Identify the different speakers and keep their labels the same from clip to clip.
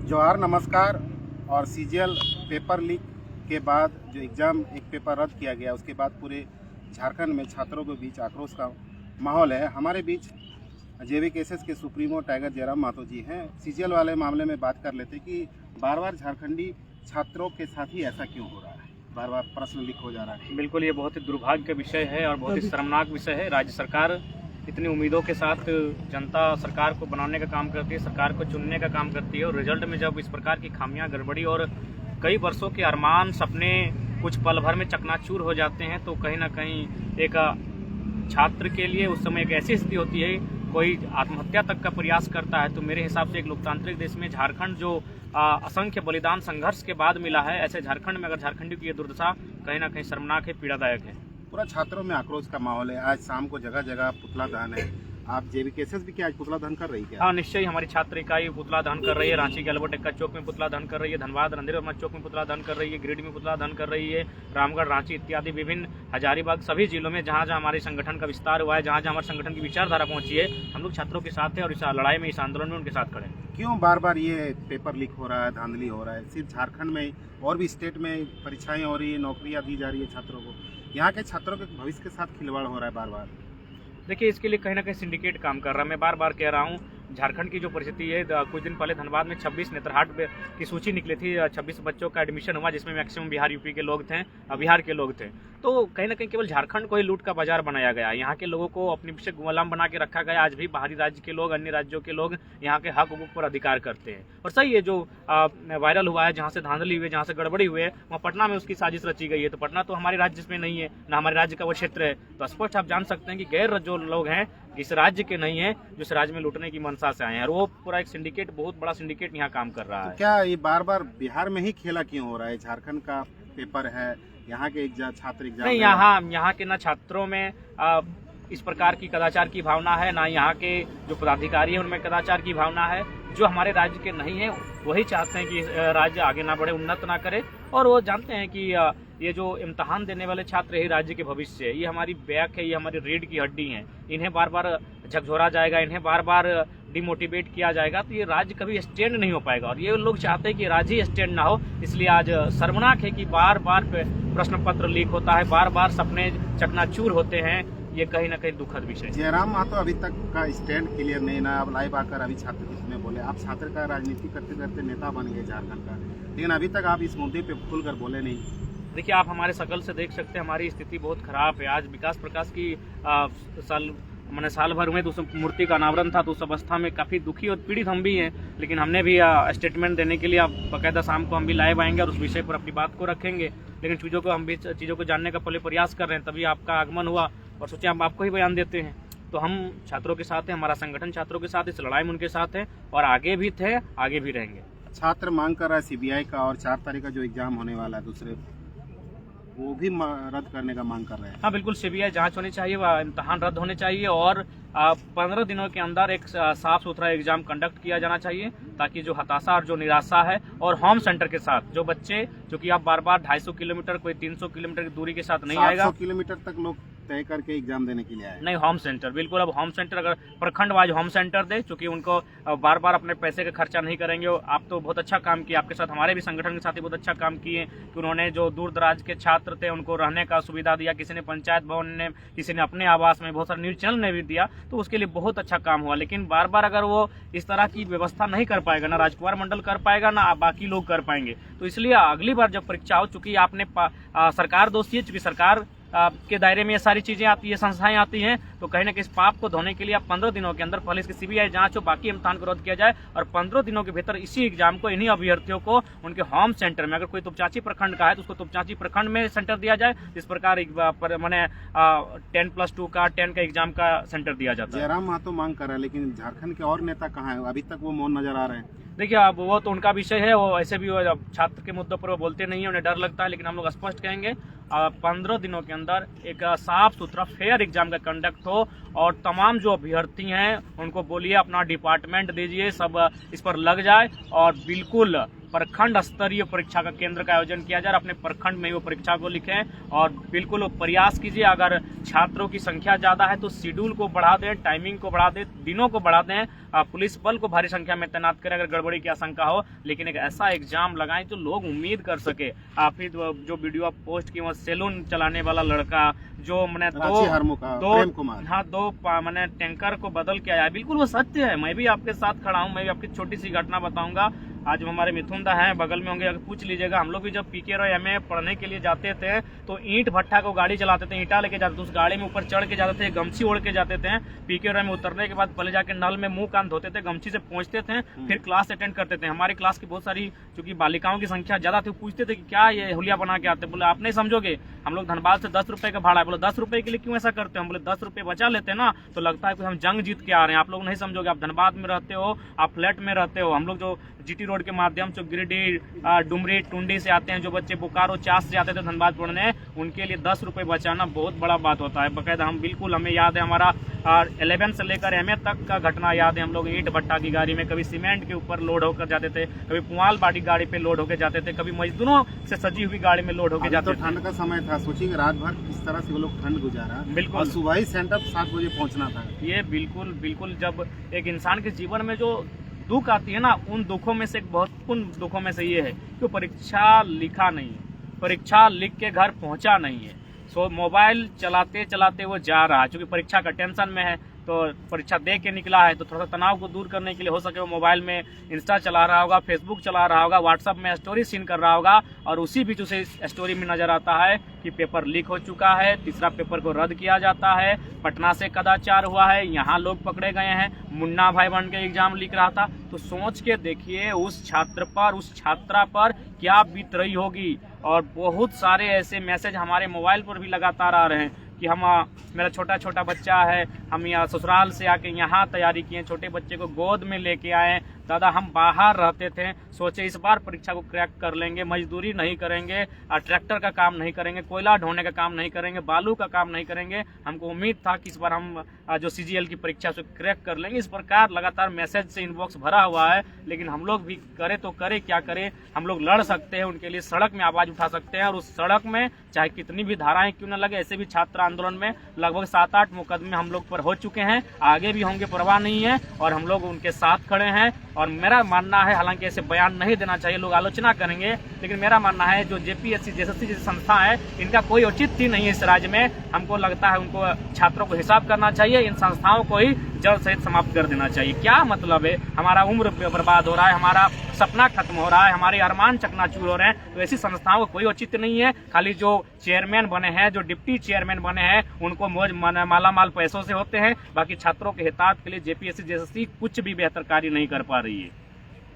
Speaker 1: जोहार नमस्कार। और सीजीएल पेपर लीक के बाद जो एग्ज़ाम एक पेपर रद्द किया गया, उसके बाद पूरे झारखंड में छात्रों के बीच आक्रोश का माहौल है। हमारे बीच जेवीकेएसएस के सुप्रीमो टाइगर जयराम महतो जी हैं। सीजीएल वाले मामले में बात कर लेते कि बार बार झारखंडी छात्रों के साथ ही ऐसा क्यों हो रहा है, बार बार प्रश्न लीक हो जा रहा है।
Speaker 2: बिल्कुल, ये बहुत ही दुर्भाग्य का विषय है और बहुत ही शर्मनाक विषय है। राज्य सरकार इतनी उम्मीदों के साथ जनता सरकार को बनाने का काम करती है, सरकार को चुनने का काम करती है, और रिजल्ट में जब इस प्रकार की खामियां, गड़बड़ी और कई वर्षों के अरमान, सपने कुछ पल भर में चकनाचूर हो जाते हैं, तो कहीं ना कहीं एक छात्र के लिए उस समय एक ऐसी स्थिति होती है, कोई आत्महत्या तक का प्रयास करता है। तो मेरे हिसाब से एक लोकतांत्रिक देश में झारखंड जो असंख्य बलिदान संघर्ष के बाद मिला है, ऐसे झारखंड में अगर झारखंडियों की ये दुर्दशा कहीं ना कहीं शर्मनाक है, पीड़ादायक है।
Speaker 1: पूरा छात्रों में आक्रोश का माहौल है। आज शाम को जगह जगह पुतला दहन है। आप जेवीकेएसएस भी क्या आज पुतला दहन कर रही है?
Speaker 2: हाँ, निश्चय ही हमारी छात्र इकाई पुतला दहन कर रही है। रांची के अल्बर्ट एक्का चौक में पुतला दहन कर रही है, धनबाद रणधीर वर्मा चौक में पुतला दहन कर रही है, गिरिडीह में पुतला दहन कर रही है, रामगढ़, रांची इत्यादि विभिन्न हजारीबाग सभी जिलों में जहाँ जहाँ हमारे संगठन का विस्तार हुआ है, जहाँ जहाँ हमारे संगठन की विचारधारा पहुंची है, हम लोग छात्रों के साथ हैं और इस लड़ाई में, इस आंदोलन में उनके साथ खड़े हैं।
Speaker 1: क्यों बार बार ये पेपर लीक हो रहा है, धांधली हो रहा है? सिर्फ झारखंड में और भी स्टेट में परीक्षाएं हो रही है, नौकरियां दी जा रही है छात्रों को। यहाँ के छात्रों के भविष्य के साथ खिलवाड़ हो रहा है बार बार।
Speaker 2: देखिए, इसके लिए कहीं ना कहीं सिंडिकेट काम कर रहा है। मैं बार बार कह रहा हूँ, झारखंड की जो परिस्थिति है, कुछ दिन पहले धनबाद में 26 नेत्रहाट की सूची निकली थी, 26 बच्चों का एडमिशन हुआ, जिसमें मैक्सिमम बिहार यूपी के लोग थे, बिहार के लोग थे। तो कहीं ना कहीं केवल झारखंड को ही लूट का बाजार बनाया गया। यहाँ के लोगों को अपने पीछे गुलाम बना के रखा गया। आज भी बाहरी राज्य के लोग, अन्य राज्यों के लोग यहाँ के हक हुकूक पर अधिकार करते हैं। और सही है, जो वायरल हुआ है, जहाँ से धांधली हुई है, जहाँ से गड़बड़ी हुई है, वहाँ पटना में उसकी साजिश रची गई है। तो पटना तो हमारे राज्य में नहीं है, ना हमारे राज्य का वो क्षेत्र है। तो स्पष्ट आप जान सकते हैं कि गैर जो लोग हैं, इस राज्य के नहीं है, जो इस राज्य में लूटने की मंशा से आए हैं, और वो पूरा एक सिंडिकेट, बहुत बड़ा सिंडिकेट यहाँ काम कर रहा है।
Speaker 1: तो क्या ये बार बार बिहार में ही खेला क्यों हो रहा है? झारखंड का पेपर है, यहाँ के छात्र एग्जाम
Speaker 2: नहीं, यहाँ के ना छात्रों में इस प्रकार की कदाचार की भावना है, ना यहाँ के जो पदाधिकारी हैं उनमें कदाचार की भावना है। जो हमारे राज्य के नहीं है वही चाहते हैं कि राज्य आगे ना बढ़े, उन्नत ना करे, और वो जानते हैं कि ये जो इम्तहान देने वाले छात्र ही राज्य के भविष्य है। ये हमारी बैक है, ये हमारी रीढ़ की हड्डी है। इन्हें बार बार झकझोरा जाएगा, इन्हें बार बार डिमोटिवेट किया जाएगा, तो ये राज्य कभी स्टैंड नहीं हो पाएगा। और ये लोग चाहते हैं कि राज्य ही स्टैंड ना हो। इसलिए आज शर्मनाक है कि बार बार प्रश्न पत्र लीक होता है, बार बार सपने चकनाचूर होते हैं। ये कहीं ना कहीं दुखद विषय है।
Speaker 1: जयराम महतो अभी तक का स्टैंड क्लियर नहीं ना। अब लाइव आकर अभी छात्र इसमें बोले, आप छात्र का राजनीति करते करते नेता बन गए झारखंड का, लेकिन अभी तक आप इस मुद्दे पे खुलकर बोले नहीं।
Speaker 2: देखिए, आप हमारे शकल से देख सकते हैं, हमारी स्थिति बहुत खराब है। आज विकास प्रकाश की साल भर में तो उस मूर्ति का अनावरण था, तो उस अवस्था में काफ़ी दुखी और पीड़ित हम भी हैं। लेकिन हमने भी स्टेटमेंट देने के लिए बाकायदा शाम को हम भी लाइव आएंगे और उस विषय पर अपनी बात को रखेंगे। लेकिन चीज़ों को जानने का पहले प्रयास कर रहे हैं, तभी आपका आगमन हुआ और सोचे हम आपको ही बयान देते हैं। तो हम छात्रों के साथ हैं, हमारा संगठन छात्रों के साथ, इस लड़ाई में उनके साथ है और आगे भी थे, आगे भी रहेंगे।
Speaker 1: छात्र मांग कर रहा है सीबीआई का, और 4 तारीख का जो एग्जाम होने वाला है दूसरे, वो भी रद्द करने का मांग कर रहे हैं।
Speaker 2: हाँ, बिल्कुल, सीबीआई जांच होनी चाहिए, वह इम्तहान रद्द होने चाहिए और 15 दिनों के अंदर एक साफ सुथरा एग्जाम कंडक्ट किया जाना चाहिए, ताकि जो हताशा और जो निराशा है, और होम सेंटर के साथ जो बच्चे, जो कि आप बार बार 250 किलोमीटर, कोई 300 किलोमीटर की दूरी के साथ नहीं आएगा।
Speaker 1: 700 किलोमीटर तक लोग तय करके एग्जाम देने के लिए आए।
Speaker 2: नहीं, होम सेंटर बिल्कुल। अब होम सेंटर अगर प्रखंड वाइज होम सेंटर दे, चूंकि उनको बार बार अपने पैसे का खर्चा नहीं करेंगे। आप तो बहुत अच्छा काम किया, आपके साथ हमारे भी संगठन के साथ ही बहुत अच्छा काम किए कि उन्होंने जो दूर दराज के छात्र थे उनको रहने का सुविधा दिया। किसी ने पंचायत भवन ने, किसी ने अपने आवास में, बहुत सारे न्यूज चैनल ने भी दिया, तो उसके लिए बहुत अच्छा काम हुआ। लेकिन बार बार अगर वो इस तरह की व्यवस्था नहीं कर पाएगा, ना राजकुमार मंडल कर पाएगा, ना बाकी लोग कर पाएंगे, तो इसलिए अगली बार जब परीक्षा हो, चूंकि आपने सरकार दोषी है, चूंकि सरकार के दायरे में ये सारी चीजें आती है, संस्थाएं आती हैं, तो कहीं ना कहीं इस पाप को धोने के लिए आप 15 दिनों के अंदर पहले इसकी सीबीआई जांच हो, बाकी इम्तहान को रद्द किया जाए, और 15 दिनों के भीतर इसी एग्जाम को इन्हीं अभ्यर्थियों को उनके होम सेंटर में, अगर कोई तुपचाची प्रखंड का है तो उसको तुपचाची प्रखंड में सेंटर दिया जाए। इस प्रकार मैंने 10+2 का 10 का एग्जाम का सेंटर दिया जाता है।
Speaker 1: जयराम महतो मांग कर रहा है, लेकिन झारखंड के और नेता कहाँ है? अभी तक वो मौन नजर आ रहे हैं।
Speaker 2: देखिए, अब वो तो उनका विषय है, वो ऐसे भी छात्र के मुद्दों पर वो बोलते नहीं है, उन्हें डर लगता है। लेकिन हम लोग स्पष्ट कहेंगे, 15 दिनों के अंदर एक साफ सुथरा फेयर एग्जाम का कंडक्ट हो, और तमाम जो अभ्यर्थी हैं उनको बोलिए अपना डिपार्टमेंट दीजिए, सब इस पर लग जाए और बिल्कुल प्रखंड स्तरीय परीक्षा का केंद्र का आयोजन किया जाए, अपने प्रखंड में वो परीक्षा को लिखें और बिल्कुल वो प्रयास कीजिए। अगर छात्रों की संख्या ज्यादा है तो शेड्यूल को बढ़ा दें, टाइमिंग को बढ़ा दें, दिनों को बढ़ा दें, पुलिस बल को भारी संख्या में तैनात करें अगर गड़बड़ी की आशंका हो, लेकिन एक ऐसा एग्जाम लगाएं जो लोग उम्मीद कर सके। आप ही जो वीडियो आप पोस्ट की, वो सैलून चलाने वाला लड़का जो मैंने दो मैंने टैंकर को बदल के आया, बिल्कुल वो सत्य है। मैं भी आपके साथ खड़ा हूँ, मैं भी आपकी छोटी सी घटना बताऊंगा। आज हमारे मिथुन दा हैं बगल में होंगे, अगर पूछ लीजिएगा, हम लोग भी जब पीके और एमए पढ़ने के लिए जाते थे तो ईंट भट्ठा को गाड़ी चलाते थे, ईंटा लेके जाते थे, उस गाड़ी में ऊपर चढ़ के जाते थे, गमछी ओढ़ के जाते थे। पीके और एमए उतरने के बाद पहले जाके नल में मुंह कान धोते थे, गमछी से पहुंचते थे, फिर क्लास अटेंड करते थे। हमारी क्लास की बहुत सारी चूंकि बालिकाओं की संख्या ज्यादा थी, पूछते थे कि क्या ये हुलिया बना के आते। बोले आप नहीं समझोगे, हम लोग धनबाद से 10 रुपए का भाड़ा है। बोले 10 रुपए के लिए क्यों ऐसा करते हो? हम बोले 10 रुपए बचा लेते हैं ना, तो लगता है कि हम जंग जीत के आ रहे हैं। आप लोग नहीं समझोगे, आप धनबाद में रहते हो, आप फ्लैट में रहते हो। हम लोग जो जीटी रोड के माध्यम से गिरिडीह, डुमरी, टुंडी से आते हैं, जो बच्चे बोकारो, चास से आते थे धनबाद पढ़ने, उनके लिए 10 रुपए बचाना बहुत बड़ा बात होता है। बकायदा हम बिल्कुल, हमें याद है हमारा 11 से लेकर एमए तक का घटना याद है। हम लोग ईंट भट्टा की गाड़ी में कभी सीमेंट के ऊपर लोड होकर जाते थे, कभी पुआल बाटी गाड़ी पे लोड होकर जाते थे, कभी मजदूरों से सजी हुई गाड़ी में लोड होकर जाते थे।
Speaker 1: ठंड का समय था, सोचिए रात भर किस तरह से वो लोग ठंड गुजारा,
Speaker 2: बिल्कुल,
Speaker 1: और सुबह ही सेंटर 7 बजे पहुंचना था।
Speaker 2: ये बिल्कुल जब एक इंसान के जीवन में जो दुख आती है ना, उन दुखों में से एक बहुत उन दुखों में से ये है कि परीक्षा लिखा नहीं है, परीक्षा लिख के घर पहुंचा नहीं है। सो मोबाइल चलाते चलाते वो जा रहा है, क्योंकि परीक्षा का टेंशन में है, तो परीक्षा दे के निकला है, तो थोड़ा सा तनाव को दूर करने के लिए हो सके वो मोबाइल में इंस्टा चला रहा होगा, फेसबुक चला रहा होगा, व्हाट्सएप में स्टोरी सीन कर रहा होगा, और उसी बीच उसे स्टोरी में नजर आता है कि पेपर लीक हो चुका है, तीसरा पेपर को रद्द किया जाता है, पटना से कदाचार हुआ है, यहाँ लोग पकड़े गए हैं, मुन्ना भाई बन के एग्जाम लिख रहा था। तो सोच के देखिए उस छात्र पर, उस छात्रा पर क्या बीत रही होगी। और बहुत सारे ऐसे मैसेज हमारे मोबाइल पर भी लगातार आ रहे हैं कि हम मेरा छोटा बच्चा है, हम यहाँ ससुराल से आके यहाँ तैयारी किए, छोटे बच्चे को गोद में लेके आए, दादा हम बाहर रहते थे, सोचे इस बार परीक्षा को क्रैक कर लेंगे, मजदूरी नहीं करेंगे, ट्रैक्टर का काम नहीं करेंगे, कोयला ढोने का काम नहीं करेंगे, बालू का काम नहीं करेंगे, हमको उम्मीद था कि इस बार हम जो CGL की परीक्षा से क्रैक कर लेंगे। इस प्रकार लगातार मैसेज से इनबॉक्स भरा हुआ है, लेकिन हम लोग भी करे तो करे क्या करे, हम लोग लड़ सकते हैं, उनके लिए सड़क में आवाज उठा सकते हैं, और उस सड़क में चाहे कितनी भी धाराएं क्यों न लगे, ऐसे भी छात्र आंदोलन में लगभग 7-8 मुकदमे हम लोग पर हो चुके हैं, आगे भी होंगे, परवाह नहीं है, और हम लोग उनके साथ खड़े हैं। और मेरा मानना है, हालांकि ऐसे बयान नहीं देना चाहिए, लोग आलोचना करेंगे, लेकिन मेरा मानना है जो JPSC JSSC जैसी संस्था है, इनका कोई औचित्य नहीं है इस राज्य में। हमको लगता है उनको छात्रों को हिसाब करना चाहिए, इन संस्थाओं को ही जड़ सहित समाप्त कर देना चाहिए। क्या मतलब है, हमारा उम्र बर्बाद हो रहा है, हमारा सपना खत्म हो रहा है, हमारे अरमान चकनाचूर हो रहे हैं, तो ऐसी संस्थाओं को कोई औचित्य नहीं है। खाली जो चेयरमैन बने हैं, जो डिप्टी चेयरमैन बने हैं, उनको मौज मालामाल पैसों से होते हैं, बाकी छात्रों के हितार्थ के लिए JPSC JSSC कुछ भी बेहतर कार्य नहीं कर पा रही है।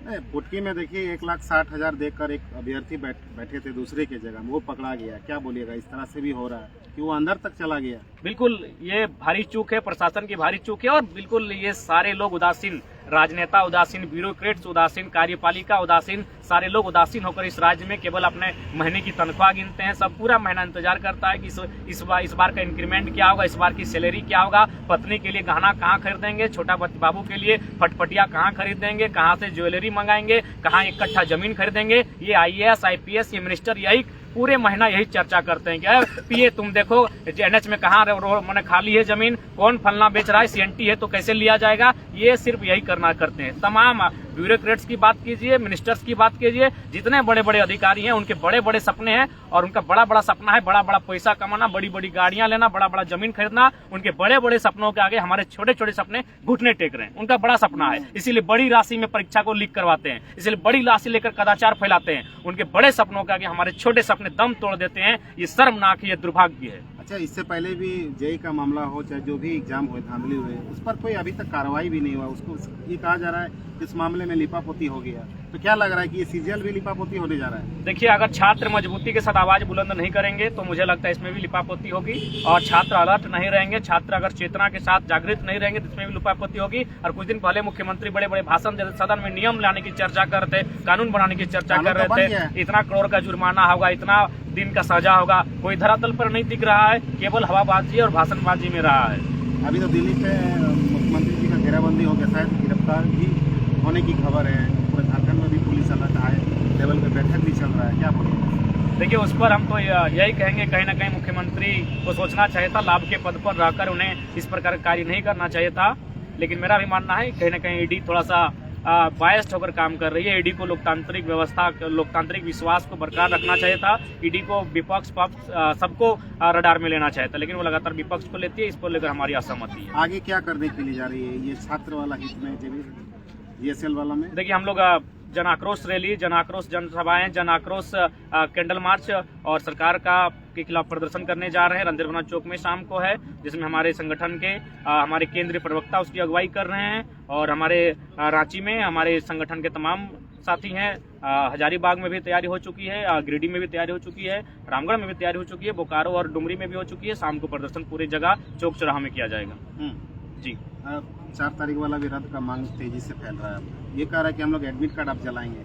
Speaker 1: नहीं, पुटकी में देखिए 1,60,000 देकर एक अभ्यर्थी बैठे थे दूसरे की जगह में, वो पकड़ा गया। क्या बोलिएगा, इस तरह से भी हो रहा है कि वो अंदर तक चला गया?
Speaker 2: बिल्कुल ये भारी चूक है, प्रशासन की भारी चूक है, और बिल्कुल ये सारे लोग उदासीन, राजनेता उदासीन, ब्यूरोक्रेट्स उदासीन, कार्यपालिका उदासीन, सारे लोग उदासीन होकर इस राज्य में केवल अपने महीने की तनख्वाह गिनते हैं। सब पूरा महीना इंतजार करता है कि इस बार का इंक्रीमेंट क्या होगा, इस बार की सैलरी क्या होगा, पत्नी के लिए गहना कहाँ खरीदेंगे, छोटा बाबू के लिए फटफटिया कहाँ खरीदेंगे, कहाँ से ज्वेलरी मंगाएंगे, कहाँ 1 कट्ठा जमीन खरीदेंगे। ये IAS IPS, ये मिनिस्टर यही पूरे महीना यही चर्चा करते हैं कि पिए तुम देखो NH में कहाँ मैंने खाली है जमीन, कौन फलना बेच रहा है, CNT है तो कैसे लिया जाएगा। ये सिर्फ यही करना करते हैं। तमाम ब्यूरोक्रेट्स की बात कीजिए, मिनिस्टर्स की बात कीजिए, जितने बड़े बड़े अधिकारी हैं उनके बड़े बड़े सपने हैं, और उनका बड़ा बड़ा सपना है बड़ा बड़ा पैसा कमाना, बड़ी बड़ी गाड़ियां लेना, बड़ा बड़ा जमीन खरीदना। उनके बड़े बड़े सपनों के आगे हमारे छोटे छोटे सपने घुटने टेक रहे हैं। उनका बड़ा सपना है, इसीलिए बड़ी राशि में परीक्षा को लीक करवाते हैं, इसलिए बड़ी राशि लेकर कदाचार फैलाते हैं। उनके बड़े सपनों के आगे हमारे छोटे सपने दम तोड़ देते हैं। ये शर्मनाक है, ये दुर्भाग्य है।
Speaker 1: अच्छा, इससे पहले भी JEE का मामला हो, चाहे जो भी एग्जाम हुए, धांधली हुए, उस पर कोई अभी तक कार्रवाई भी नहीं हुआ। उसको ये कहा जा रहा है इस मामले में लिपापोती हो गया, तो क्या लग रहा है कि ये CGL भी लिपापोती होने जा रहा है?
Speaker 2: देखिए, अगर छात्र मजबूती के साथ आवाज बुलंद नहीं करेंगे तो मुझे लगता है इसमें भी लिपापोती होगी, और छात्र अलर्ट नहीं रहेंगे, छात्र अगर चेतना के साथ जागृत नहीं रहेंगे तो इसमें भी लिपापोती होगी। और कुछ दिन पहले मुख्यमंत्री बड़े बड़े भाषण देते, सदन में नियम लाने की चर्चा कर रहे थे, कानून बनाने की चर्चा कर रहे थे, इतना करोड़ का जुर्माना होगा, इतना दिन का सजा होगा, कोई धरातल पर नहीं दिख रहा है, केवल हवाबाजी और भाषणबाजी में रहा है।
Speaker 1: अभी तो दिल्ली पे मुख्यमंत्री जी का घेराबंदी हो गया, शायद गिरफ्तार भी होने की खबर है। पूरे झारखंड में भी पुलिस अलर्ट है। रहा है, क्या बोलेंगे?
Speaker 2: देखिए, उस पर हम तो यही कहेंगे, कहीं ना कहीं मुख्यमंत्री को सोचना चाहिए था, लाभ के पद पर रहकर उन्हें इस प्रकार का कार्य नहीं करना चाहिए था। लेकिन मेरा भी मानना है कहीं ना कहीं ईडी थोड़ा सा बायस्ड होकर काम कर रही है। ईडी को लोकतांत्रिक व्यवस्था, लोकतांत्रिक विश्वास को बरकरार रखना चाहिए था। ईडी को विपक्ष पक्ष सबको रडार में लेना चाहिए था, लेकिन वो लगातार विपक्ष को लेती है। इस पर लेकर हमारी असहमति है।
Speaker 1: आगे क्या करने के लिए जा रही है ये छात्र वाला हित में, जीएसएल वाला में?
Speaker 2: देखिए, हम लोग जन आक्रोश रैली, जन आक्रोश जनसभाएं, जन आक्रोश कैंडल मार्च और सरकार के खिलाफ प्रदर्शन करने जा रहे हैं। रंधिरवना चौक में शाम को है, जिसमें हमारे संगठन के हमारे केंद्रीय प्रवक्ता उसकी अगुवाई कर रहे हैं। और हमारे रांची में हमारे संगठन के तमाम साथी हैं। हजारीबाग में भी तैयारी हो चुकी है, गिरिडीह में भी तैयारी हो चुकी है, रामगढ़ में भी तैयारी हो चुकी है, बोकारो और डुमरी में भी हो चुकी है। शाम को प्रदर्शन पूरी जगह चौक चौराहा में किया जाएगा। जी,
Speaker 1: 4 तारीख वाला भी रद्द का मांग तेजी से फैल रहा है। ये कह रहा है कि हम लोग एडमिट कार्ड आप जलाएंगे।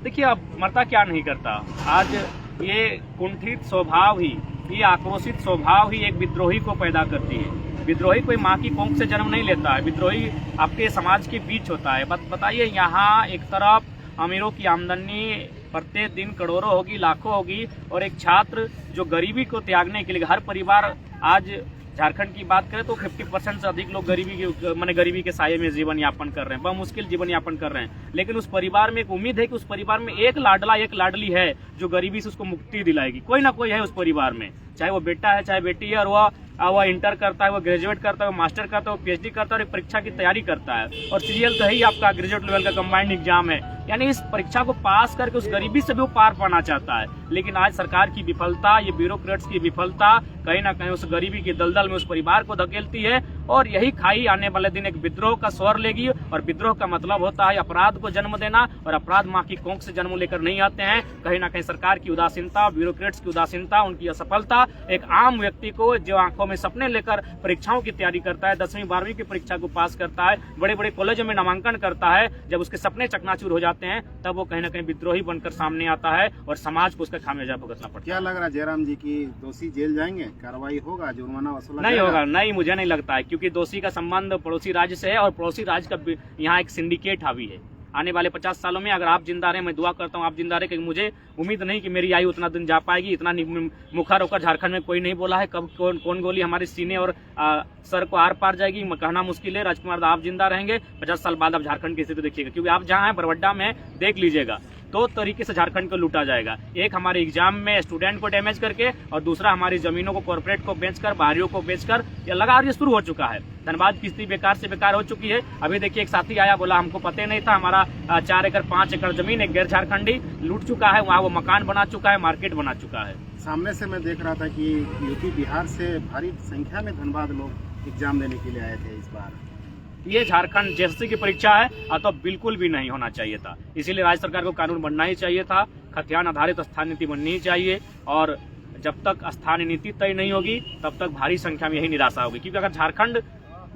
Speaker 2: देखिए, अब मरता क्या नहीं करता। आज ये कुंठित स्वभाव ही, ये आक्रोशित स्वभाव ही एक विद्रोही को पैदा करती है। विद्रोही कोई माँ की कोख से जन्म नहीं लेता है। विद्रोही आपके समाज के बीच होता है। बताइए, यहाँ एक तरफ अमीरों की आमदनी प्रत्येक दिन करोड़ों होगी, लाखों होगी, और एक छात्र जो गरीबी को त्यागने के लिए, हर परिवार आज झारखंड की बात करें तो 50% से अधिक लोग गरीबी के साये में जीवन यापन कर रहे हैं, बहुत मुश्किल जीवन यापन कर रहे हैं। लेकिन उस परिवार में एक उम्मीद है कि उस परिवार में एक लाडला, एक लाडली है जो गरीबी से उसको मुक्ति दिलाएगी। कोई ना कोई है उस परिवार में, चाहे वो बेटा है, चाहे बेटी है, और वह इंटर करता है, वो ग्रेजुएट करता है, वो मास्टर करता है, वो पीएचडी करता है और एक परीक्षा की तैयारी करता है। और सीजीएल तो ही आपका ग्रेजुएट लेवल का कंबाइंड एग्जाम है। यानी इस परीक्षा को पास करके उस गरीबी से भी वो पार पाना चाहता है। लेकिन आज सरकार की विफलता, ये ब्यूरोक्रेट्स की विफलता कहीं ना कहीं उस गरीबी के दलदल में उस परिवार को धकेलती है। और यही खाई आने वाले दिन एक विद्रोह का स्वर लेगी। और विद्रोह का मतलब होता है अपराध को जन्म देना, और अपराध माँ की कोख से जन्म लेकर नहीं आते हैं। कहीं ना कहीं सरकार की उदासीनता, ब्यूरोक्रेट्स की उदासीनता, उनकी असफलता एक आम व्यक्ति को, जो आंखों में सपने लेकर परीक्षाओं की तैयारी करता है, 10वीं 12वीं की परीक्षा को पास करता है, बड़े बड़े कॉलेजों में नामांकन करता है, जब उसके सपने चकनाचूर हो जाते हैं, तब वो कहीं ना कहीं विद्रोही बनकर सामने आता है और समाज को उसका खामियाजा भुगतना पड़ता है।
Speaker 1: क्या लग रहा है जयराम जी की दोषी जेल जाएंगे, कार्रवाई होगा, जुर्माना वसूला
Speaker 2: नहीं होगा? नहीं, मुझे नहीं लगता है, क्योंकि दोषी का संबंध पड़ोसी राज्य से है और पड़ोसी राज्य का यहाँ एक सिंडिकेट हावी है। आने वाले 50 सालों में अगर आप जिंदा रहे, मैं दुआ करता हूँ आप जिंदा रहे, क्योंकि मुझे उम्मीद नहीं कि मेरी आयु उतना दिन जा पाएगी। इतना मुखर होकर झारखंड में कोई नहीं बोला है। कब कौन गोली हमारे सीने और सर को आर पार जाएगी, कहना मुश्किल है। राजकुमार आप जिंदा रहेंगे, 50 साल बाद आप झारखंड की स्थिति देखिएगा। क्योंकि आप जहाँ हैं, बरवड्डा में देख लीजिएगा, 2 तरीके से झारखंड को लूटा जाएगा। एक हमारे एग्जाम में स्टूडेंट को डैमेज करके, और दूसरा हमारी जमीनों को कॉर्पोरेट को बेचकर, बाहरियों को बेचकर। ये लगातार ये शुरू हो चुका है। धनबाद की स्थिति बेकार से बेकार हो चुकी है। अभी देखिए, एक साथी आया, बोला हमको पता नहीं था, हमारा 4 एकड़ 5 एकड़ जमीन एक गैर झारखंडी लूट चुका है। वहाँ वो मकान बना चुका है, मार्केट बना चुका है।
Speaker 1: सामने से मैं देख रहा था कि यूपी बिहार से भारी संख्या में धनबाद लोग एग्जाम देने के लिए आए थे इस बार।
Speaker 2: ये झारखंड जैसे की परीक्षा है, तो बिल्कुल भी नहीं होना चाहिए था। इसीलिए राज्य सरकार को कानून बनना ही चाहिए था, खतियान आधारित स्थानीय नीति बननी ही चाहिए। और जब तक स्थानीय नीति तय नहीं होगी, तब तक भारी संख्या में यही निराशा होगी। क्योंकि अगर झारखंड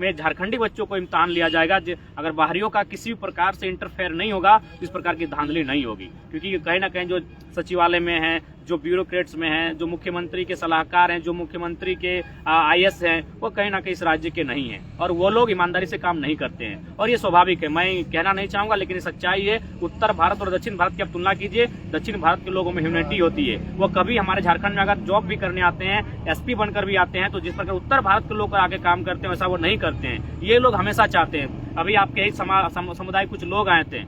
Speaker 2: में झारखंडी बच्चों को इम्तहान लिया जाएगा, अगर बाहरियों का किसी भी प्रकार से इंटरफेयर नहीं होगा, तो इस प्रकार की धांधली नहीं होगी। क्योंकि कहीं ना कहीं जो सचिवालय में है, जो ब्यूरोक्रेट्स में हैं, जो मुख्यमंत्री के सलाहकार हैं, जो मुख्यमंत्री के आईएएस हैं, वो कहीं ना कहीं इस राज्य के नहीं हैं, और वो लोग ईमानदारी से काम नहीं करते हैं। और ये स्वाभाविक है, मैं कहना नहीं चाहूंगा, लेकिन ये सच्चाई है। उत्तर भारत और दक्षिण भारत की आप तुलना कीजिए, दक्षिण भारत के लोगों में ह्यूमैनिटी होती है। वो कभी हमारे झारखंड में अगर जॉब भी करने आते हैं, एसपी बनकर भी आते हैं, तो जिस प्रकार उत्तर भारत के लोग आगे काम करते हैं, वैसा वो नहीं करते हैं। ये लोग हमेशा चाहते हैं। अभी आपके एक समुदाय कुछ लोग आए थे,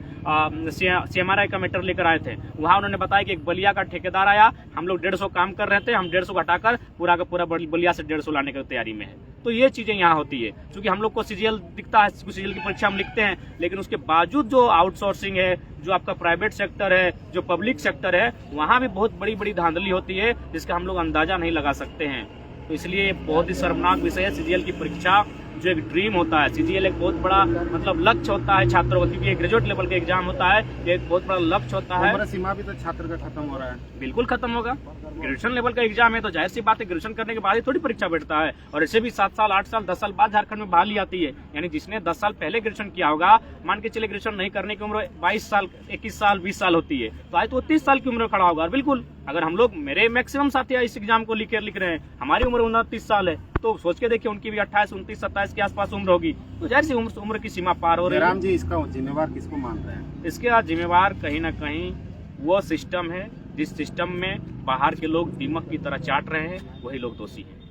Speaker 2: CMRI का मैटर लेकर आए थे। वहाँ उन्होंने बताया कि एक बलिया का ठेकेदार आया, हम लोग 150 काम कर रहे थे, हम 150 को हटाकर पूरा का पूरा बलिया से 150 लाने की तैयारी में है। तो ये चीजें यहाँ होती है। क्योंकि हम लोग को सीजीएल दिखता है, सीजीएल की परीक्षा हम लिखते हैं, लेकिन उसके बावजूद जो आउटसोर्सिंग है, जो आपका प्राइवेट सेक्टर है, जो पब्लिक सेक्टर है, वहाँ भी बहुत बड़ी बड़ी धांधली होती है, जिसका हम लोग अंदाजा नहीं लगा सकते हैं। तो इसलिए बहुत ही शर्मनाक विषय है सीजीएल की परीक्षा, जो एक ड्रीम होता है। सीजीएल एक बहुत बड़ा मतलब लक्ष्य होता है छात्रों का, क्योंकि एक ग्रेजुएट लेवल का एग्जाम होता है, ये एक बहुत बड़ा लक्ष्य होता है।
Speaker 1: उम्र सीमा भी तो छात्र का खत्म हो रहा है।
Speaker 2: बिल्कुल खत्म होगा। ग्रेजुएशन लेवल का एग्जाम है, तो जाहिर सी बात है ग्रेजुएशन करने के बाद ही थोड़ी परीक्षा बैठता है। और ऐसे भी 7 साल 8 साल 10 साल बाद झारखंड में बहाली आती है। यानी जिसने 10 साल पहले ग्रेजुएशन किया होगा, मान के चले ग्रेजुएशन नहीं करने की उम्र 22 साल 21 साल 20 साल होती है, तो आज तो 30 साल की उम्र में खड़ा होगा। और बिल्कुल अगर हम लोग, मेरे मैक्सिमम साथी इस एग्जाम को लिख रहे हैं, हमारी उम्र 29 साल है, तो सोच के देखिए उनकी भी 28 29 27 के आसपास उम्र होगी। तो जाहिर सी उम्र की सीमा पार हो रही है।
Speaker 1: राम जी, इसका जिम्मेवार किसको मान रहे हैं?
Speaker 2: इसके जिम्मेवार कहीं ना कहीं वो सिस्टम है जिस सिस्टम में बाहर के लोग दीमक की तरह चाट रहे हैं वही लोग दोषी हैं।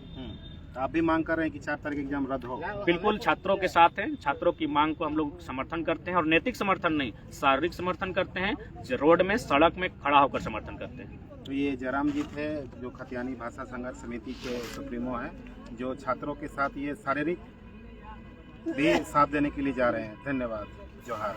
Speaker 1: आप भी मांग कर रहे हैं कि 4 तारीख एग्जाम रद्द हो?
Speaker 2: बिल्कुल छात्रों के साथ हैं, छात्रों की मांग को हम लोग समर्थन करते हैं और नैतिक समर्थन नहीं, शारीरिक समर्थन करते हैं, रोड में सड़क में खड़ा होकर समर्थन करते हैं।
Speaker 1: तो ये जयराम जी थे जो खतियानी भाषा संघर्ष समिति के सुप्रीमो हैं, जो छात्रों के साथ ये शारीरिक भी साथ देने के लिए जा रहे हैं। धन्यवाद। जोहार।